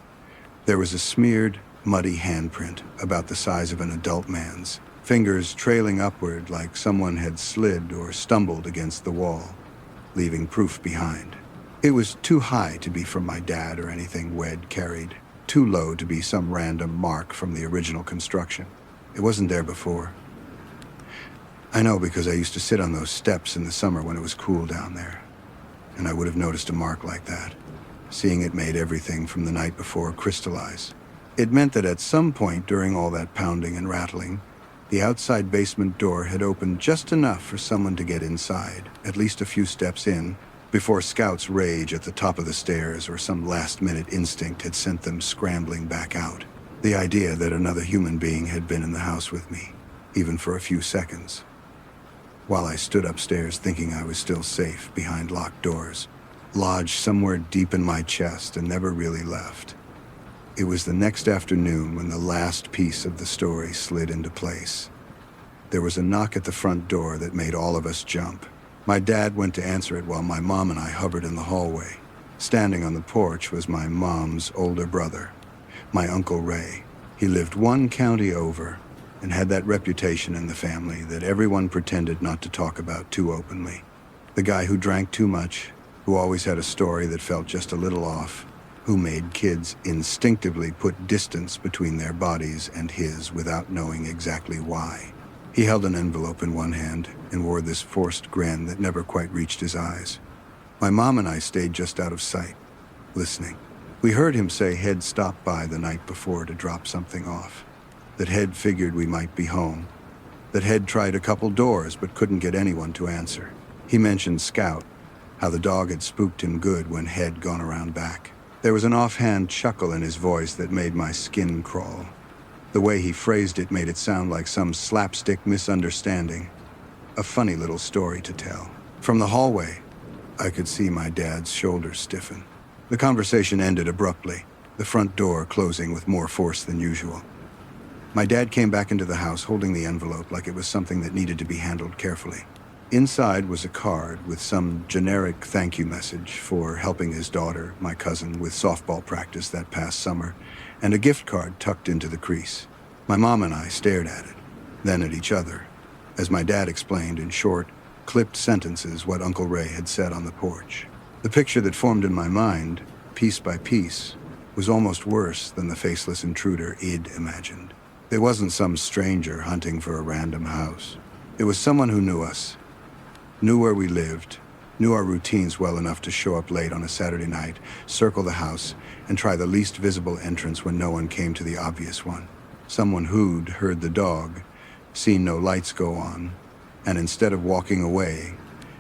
there was a smeared, muddy handprint about the size of an adult man's, fingers trailing upward like someone had slid or stumbled against the wall, leaving proof behind. It was too high to be from my dad or anything Wed carried, too low to be some random mark from the original construction. It wasn't there before. I know because I used to sit on those steps in the summer when it was cool down there, and I would have noticed a mark like that. Seeing it made everything from the night before crystallize. It meant that at some point during all that pounding and rattling, the outside basement door had opened just enough for someone to get inside, at least a few steps in, before Scout's rage at the top of the stairs or some last-minute instinct had sent them scrambling back out. The idea that another human being had been in the house with me, even for a few seconds, while I stood upstairs thinking I was still safe behind locked doors, lodged somewhere deep in my chest and never really left. It was the next afternoon when the last piece of the story slid into place. There was a knock at the front door that made all of us jump. My dad went to answer it while my mom and I hovered in the hallway. Standing on the porch was my mom's older brother, my Uncle Ray. He lived one county over and had that reputation in the family that everyone pretended not to talk about too openly. The guy who drank too much, who always had a story that felt just a little off, who made kids instinctively put distance between their bodies and his without knowing exactly why. He held an envelope in one hand and wore this forced grin that never quite reached his eyes. My mom and I stayed just out of sight, listening. We heard him say Head stopped by the night before to drop something off, that Head figured we might be home, that Head tried a couple doors but couldn't get anyone to answer. He mentioned Scout, how the dog had spooked him good when Head gone around back. There was an offhand chuckle in his voice that made my skin crawl. The way he phrased it made it sound like some slapstick misunderstanding, a funny little story to tell. From the hallway, I could see my dad's shoulders stiffen. The conversation ended abruptly, the front door closing with more force than usual. My dad came back into the house holding the envelope like it was something that needed to be handled carefully. Inside was a card with some generic thank you message for helping his daughter, my cousin, with softball practice that past summer, and a gift card tucked into the crease. My mom and I stared at it, then at each other, as my dad explained in short, clipped sentences what Uncle Ray had said on the porch. The picture that formed in my mind, piece by piece, was almost worse than the faceless intruder Id imagined. It wasn't some stranger hunting for a random house. It was someone who knew us, knew where we lived, knew our routines well enough to show up late on a Saturday night, circle the house, and try the least visible entrance when no one came to the obvious one. Someone who'd heard the dog, seen no lights go on, and instead of walking away,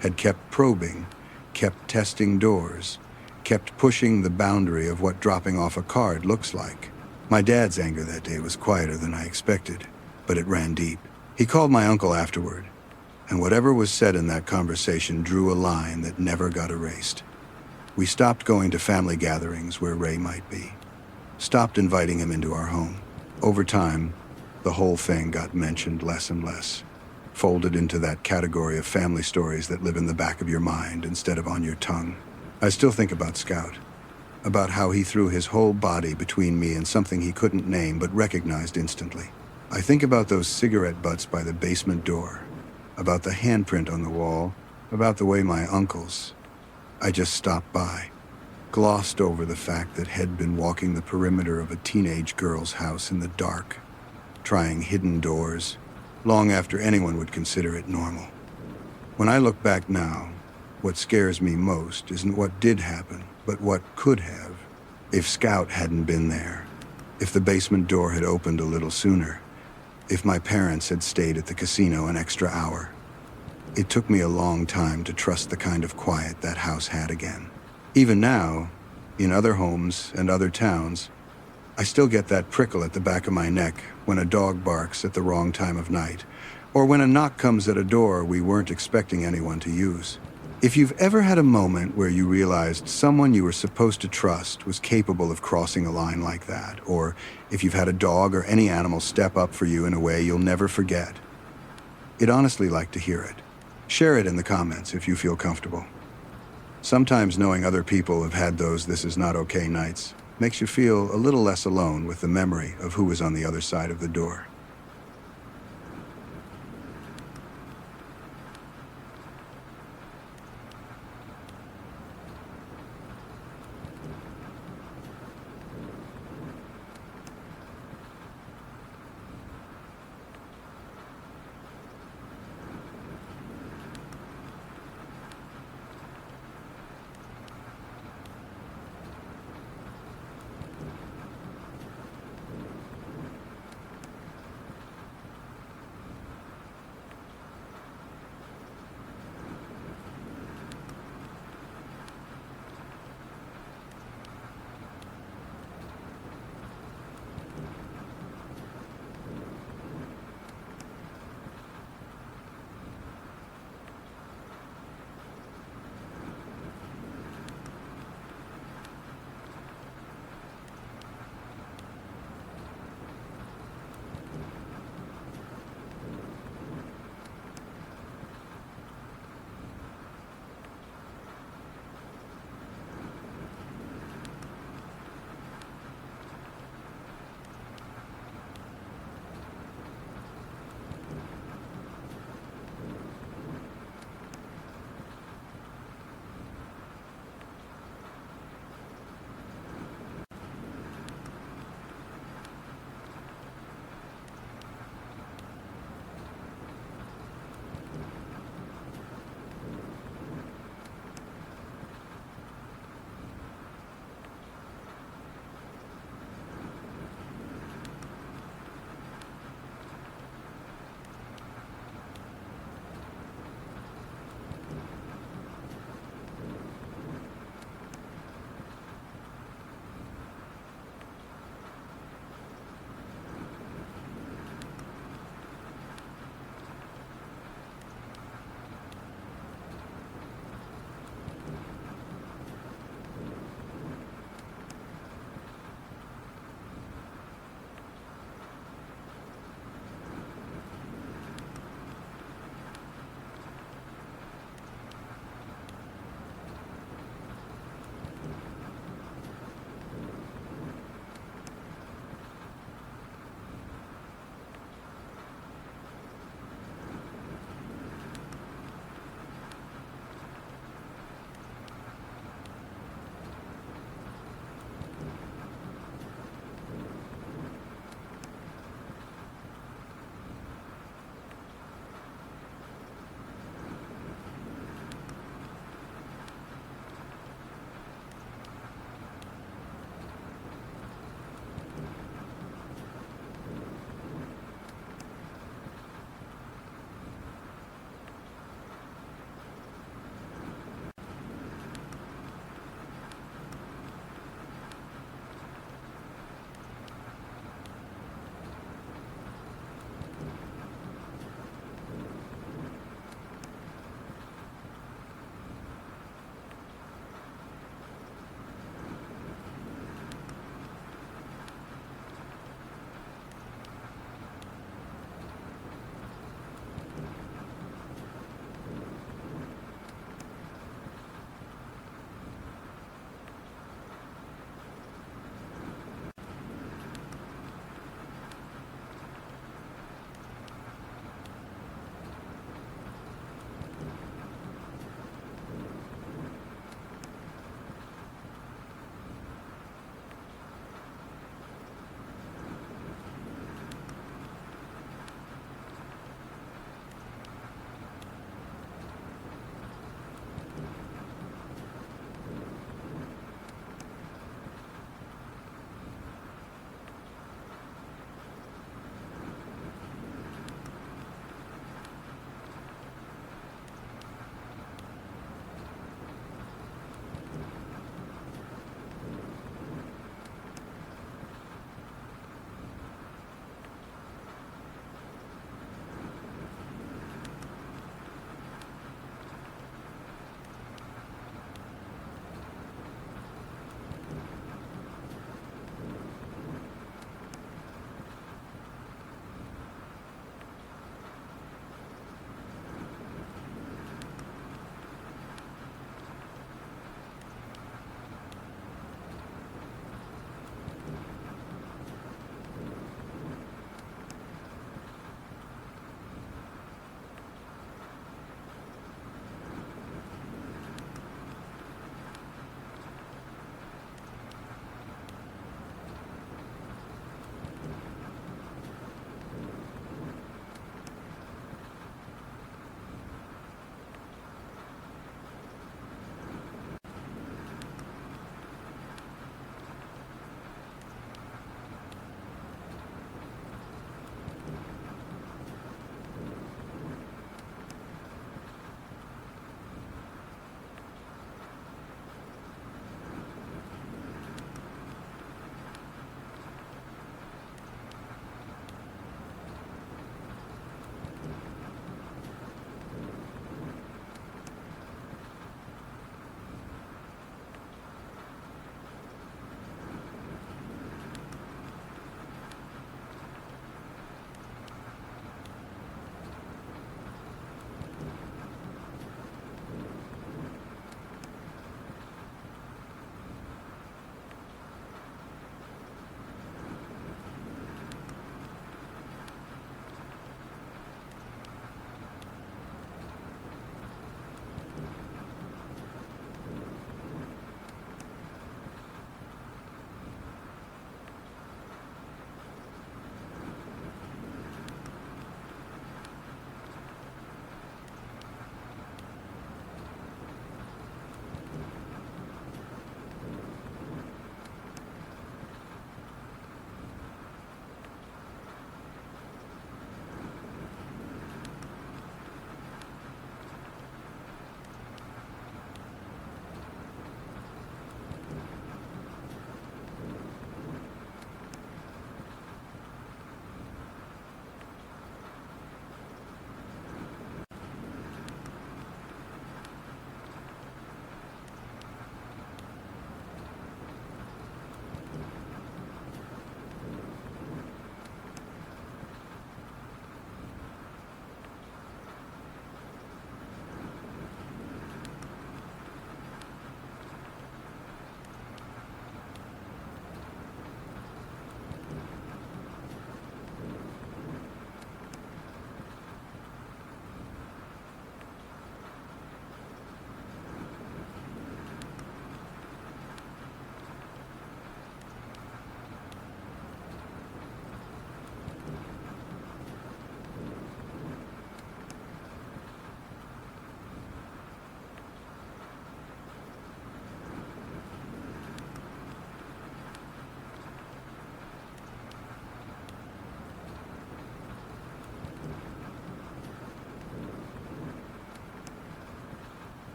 had kept probing, kept testing doors, kept pushing the boundary of what dropping off a card looks like. My dad's anger that day was quieter than I expected, but it ran deep. He called my uncle afterward, and whatever was said in that conversation drew a line that never got erased. We stopped going to family gatherings where Ray might be, stopped inviting him into our home. Over time, the whole thing got mentioned less and less, folded into that category of family stories that live in the back of your mind instead of on your tongue. I still think about Scout, about how he threw his whole body between me and something he couldn't name but recognized instantly. I think about those cigarette butts by the basement door, about the handprint on the wall, about the way my uncles, I just stopped by, glossed over the fact that Head been walking the perimeter of a teenage girl's house in the dark, trying hidden doors, long after anyone would consider it normal. When I look back now, what scares me most isn't what did happen, but what could have, if Scout hadn't been there, if the basement door had opened a little sooner, if my parents had stayed at the casino an extra hour. It took me a long time to trust the kind of quiet that house had again. Even now, in other homes and other towns, I still get that prickle at the back of my neck when a dog barks at the wrong time of night, or when a knock comes at a door we weren't expecting anyone to use. If you've ever had a moment where you realized someone you were supposed to trust was capable of crossing a line like that, or if you've had a dog or any animal step up for you in a way you'll never forget, I'd honestly like to hear it. Share it in the comments if you feel comfortable. Sometimes knowing other people have had those "this is not okay" nights makes you feel a little less alone with the memory of who was on the other side of the door.